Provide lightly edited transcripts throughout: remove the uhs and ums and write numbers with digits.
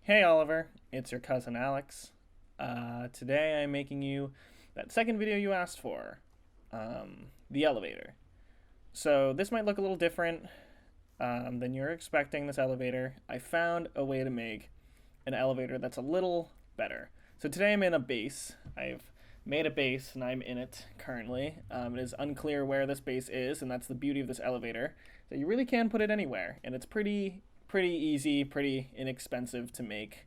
Hey Oliver, it's your cousin Alex. Today I'm making you that second video you asked for, the elevator. So this might look a little different than you're expecting this elevator. I found a way to make an elevator that's a little better. So today I'm in a base. I've made a base and I'm in it currently. It is unclear where this base is, and that's the beauty of this elevator. So you really can put it anywhere, and it's pretty easy, pretty inexpensive to make.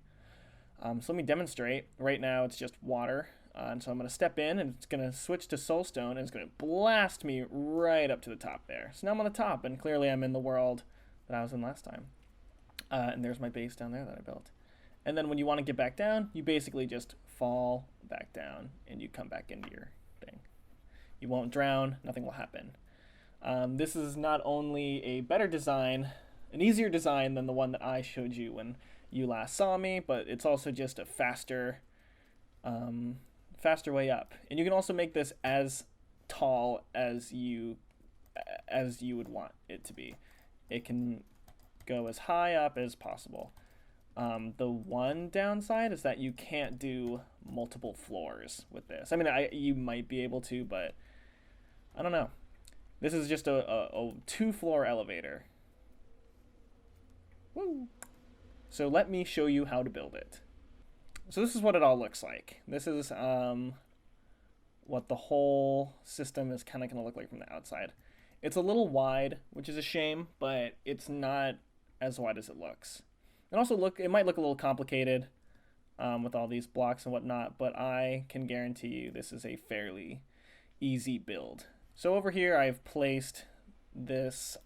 So let me demonstrate. Right now it's just water. And so I'm going to step in and it's going to switch to soulstone and it's going to blast me right up to the top there. So now I'm on the top and clearly I'm in the world that I was in last time. And there's my base down there that I built. And then when you want to get back down, you basically just fall back down and you come back into your thing. You won't drown, nothing will happen. This is not only a better design, an easier design than the one that I showed you when you last saw me, but it's also just a faster way up. And you can also make this as tall as you would want it to be. It can go as high up as possible. The one downside is that you can't do multiple floors with this. I mean, you might be able to, but I don't know. This is just a two-floor elevator. Woo! So let me show you how to build it. So this is what it all looks like. This is what the whole system is kind of going to look like from the outside. It's a little wide, which is a shame, but it's not as wide as it looks. And also, it might look a little complicated with all these blocks and whatnot, but I can guarantee you this is a fairly easy build. So over here, I've placed this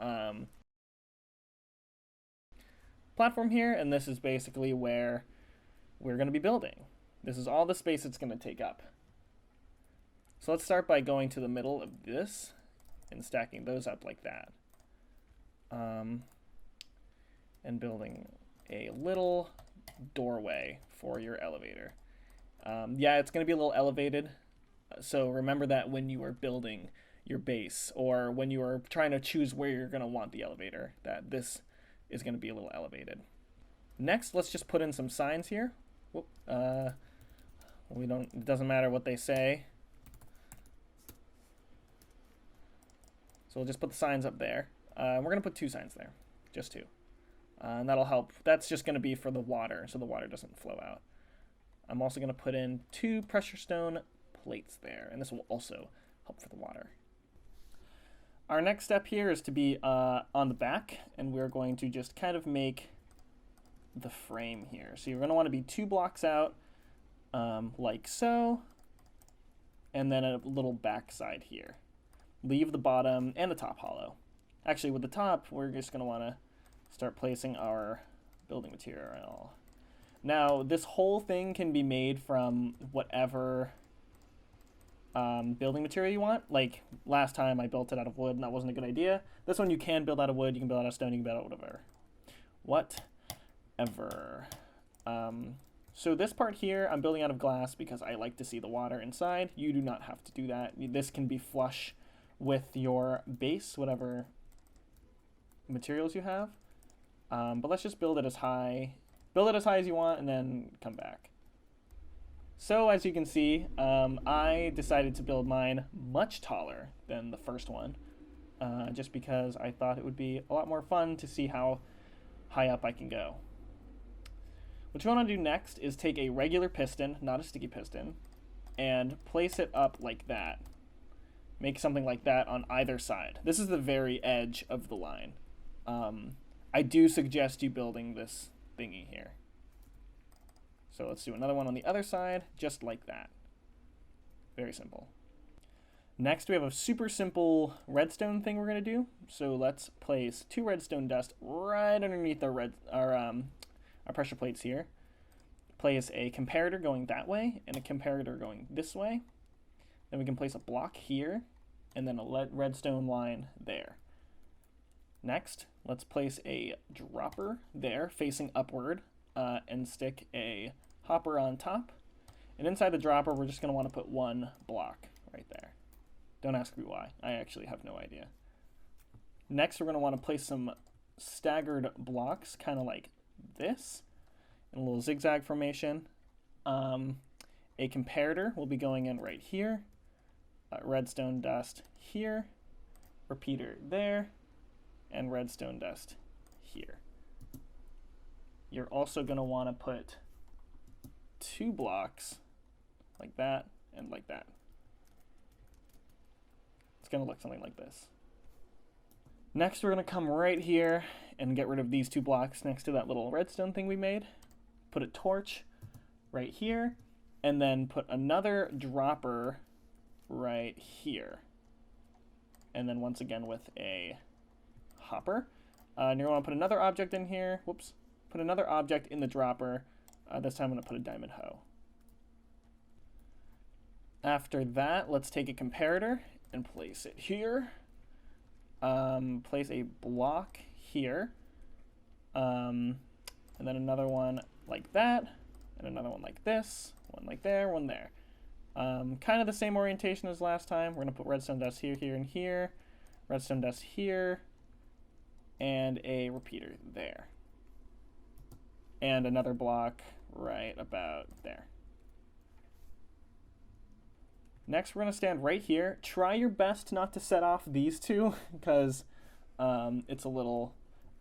platform here, and this is basically where we're going to be building. This is all the space it's going to take up. So let's start by going to the middle of this and stacking those up like that. And building a little doorway for your elevator. Yeah, it's going to be a little elevated. So remember that when you are building your base or when you are trying to choose where you're going to want the elevator, that this is going to be a little elevated. Next, let's just put in some signs here. Whoop, it doesn't matter what they say. So we'll just put the signs up there. We're going to put two signs there, just two. And that'll help. That's just going to be for the water, so the water doesn't flow out. I'm also going to put in two pressure stone plates there, and this will also help for the water. Our next step here is to be on the back, and we're going to just kind of make the frame here. So you're going to want to be 2 blocks out, like so, and then a little back side here. Leave the bottom and the top hollow. Actually, with the top, we're just going to want to start placing our building material. Now, this whole thing can be made from whatever building material you want. Like last time I built it out of wood and that wasn't a good idea. This one you can build out of wood, you can build out of stone, you can build out of whatever. So this part here I'm building out of glass because I like to see the water inside. You do not have to do that. This can be flush with your base, whatever materials you have. But let's just build it as high as you want and then come back. So as you can see, I decided to build mine much taller than the first one, just because I thought it would be a lot more fun to see how high up I can go. What you want to do next is take a regular piston, not a sticky piston, and place it up like that. Make something like that on either side. This is the very edge of the line. I do suggest you building this thingy here. So let's do another one on the other side, just like that. Very simple. Next, we have a super simple redstone thing we're going to do. So let's place 2 redstone dust right underneath our pressure plates here. Place a comparator going that way and a comparator going this way. Then we can place a block here and then a redstone line there. Next, let's place a dropper there facing upward and stick a hopper on top. And inside the dropper, we're just going to want to put 1 block right there. Don't ask me why. I actually have no idea. Next, we're going to want to place some staggered blocks, kind of like this. in a little zigzag formation. A comparator will be going in right here. Redstone dust here. Repeater there. And redstone dust here. You're also going to want to put 2 blocks like that and like that. It's going to look something like this. Next, we're going to come right here and get rid of these 2 blocks next to that little redstone thing we made. Put a torch right here, and then put another dropper right here. And then once again with a hopper. And you're going to put another object in here. Whoops. Put another object in the dropper. This time I'm going to put a diamond hoe. After that, let's take a comparator and place it here. Place a block here. And then another one like that. And another one like this. One like there, one there. Kind of the same orientation as last time. We're going to put redstone dust here, here, and here. Redstone dust here. And a repeater there. And another block right about there. Next, we're going to stand right here. Try your best not to set off these 2 because it's a little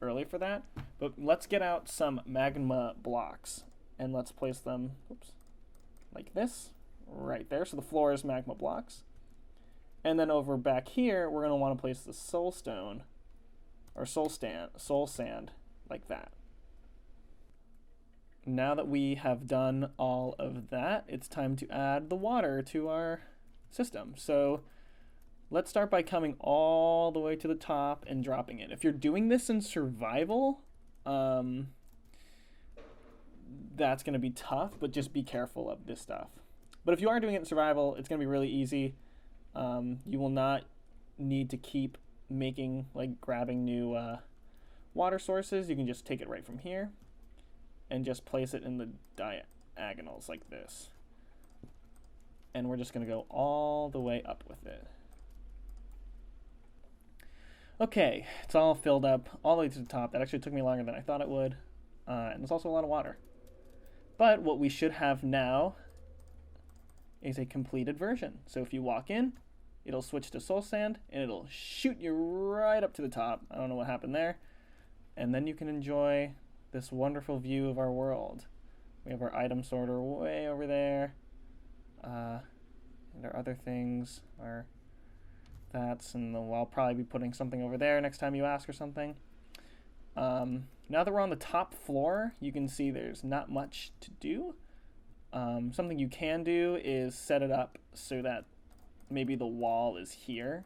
early for that. But let's get out some magma blocks and let's place them like this right there. So the floor is magma blocks. And then over back here, we're going to want to place the soul stone or soul sand like that. Now that we have done all of that, it's time to add the water to our system. So let's start by coming all the way to the top and dropping it. If you're doing this in survival, that's going to be tough, but just be careful of this stuff. But if you are doing it in survival, it's going to be really easy. You will not need to keep grabbing new water sources. You can just take it right from here and just place it in the diagonals like this. And we're just going to go all the way up with it. Okay, it's all filled up all the way to the top. That actually took me longer than I thought it would. And there's also a lot of water. But what we should have now is a completed version. So if you walk in, it'll switch to soul sand, and it'll shoot you right up to the top. I don't know what happened there. And then you can enjoy this wonderful view of our world. We have our item sorter way over there. And our other things are and I'll probably be putting something over there next time you ask or something. Now that we're on the top floor, you can see there's not much to do. Something you can do is set it up so that maybe the wall is here,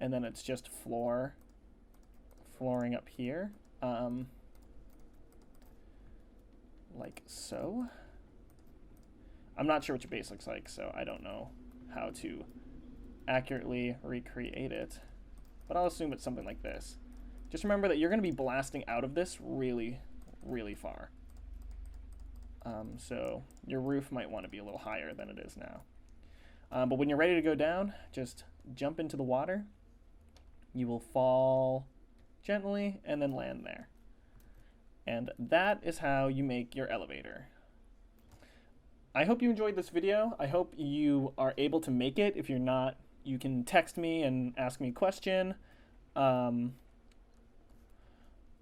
and then it's just flooring up here, like so. I'm not sure what your base looks like, so I don't know how to accurately recreate it, but I'll assume it's something like this. Just remember that you're going to be blasting out of this really, really far. So your roof might want to be a little higher than it is now. But when you're ready to go down, just jump into the water. You will fall gently and then land there. And that is how you make your elevator. I hope you enjoyed this video. I hope you are able to make it. If you're not, you can text me and ask me a question.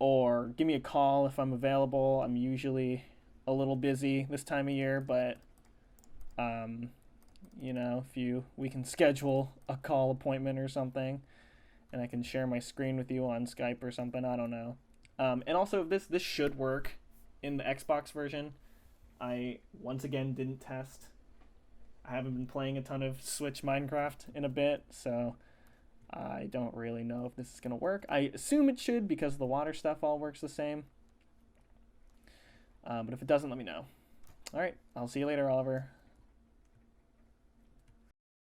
Or give me a call if I'm available. I'm usually a little busy this time of year, but you know, we can schedule a call appointment or something, and I can share my screen with you on Skype or something. I don't know. And also, this should work in the Xbox version. I once again didn't test. I haven't been playing a ton of Switch Minecraft in a bit, so I don't really know if this is going to work. I assume it should because the water stuff all works the same. But if it doesn't, let me know. All right, I'll see you later, Oliver.